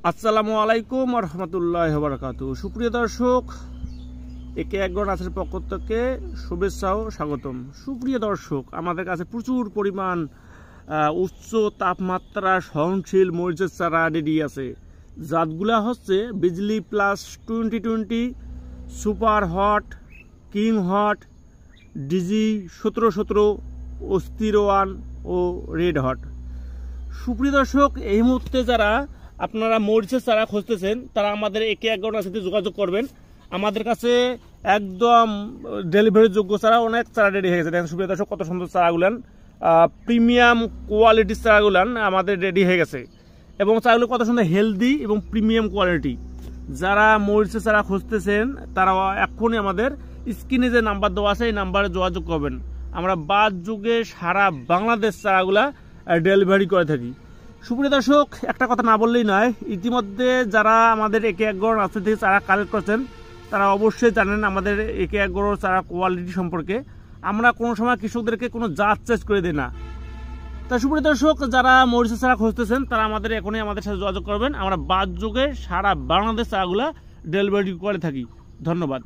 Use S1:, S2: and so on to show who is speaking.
S1: আসসালামু আলাইকুম রহমতুল্লাহ বারাকাতু। সুপ্রিয় দর্শক, একে একজন নাচের পক্ষ থেকে শুভেচ্ছা ও স্বাগতম। সুপ্রিয় দর্শক, আমাদের কাছে প্রচুর পরিমাণ উচ্চ তাপমাত্রা সহনশীল মরিচের চারা রেডি আছে। জাতগুলা হচ্ছে Bijli plus 2020, super hot, king hot, DG 1717, অস্থির ওয়ান ও রেড হট। সুপ্রিয় দর্শক, এই মুহূর্তে যারা আপনারা মরিচের চারা খুঁজতেছেন তারা আমাদের একে একজনের সাথে যোগাযোগ করবেন। আমাদের কাছে একদম ডেলিভারি যোগ্য চারা অনেক চারা রেডি হয়ে গেছে। দেখেন সুপ্রিয় দর্শক, কত সুন্দর চারাগুলান, প্রিমিয়াম কোয়ালিটির চারাগুলান আমাদের রেডি হয়ে গেছে এবং চারাগুলো কত সুন্দর হেলদি এবং প্রিমিয়াম কোয়ালিটি। যারা মরিচের চারা খুঁজতেছেন তারা এখনই আমাদের স্ক্রিনে যে নাম্বার দেওয়া আছে এই নাম্বারে যোগাযোগ করবেন। আমরা বাদ যুগে সারা বাংলাদেশ চারাগুলা ডেলিভারি করে থাকি। সুপ্রিয় দর্শক, একটা কথা না বললেই নয়, ইতিমধ্যে যারা আমাদের একে একগড় রাস্তা থেকে চারা কালেক্ট করছেন তারা অবশ্যই জানেন আমাদের একে একগড় চারা কোয়ালিটি সম্পর্কে। আমরা কোনো সময় কৃষকদেরকে কোনো জাত চেঞ্জ করে দিই না। তা সুপ্রিয় দর্শক, যারা মরিচের চারা খুঁজতেছেন তারা এখনই আমাদের সাথে যোগাযোগ করবেন। আমরা বাদ যুগে সারা বাংলাদেশ চারাগুলা ডেলিভারি করে থাকি। ধন্যবাদ।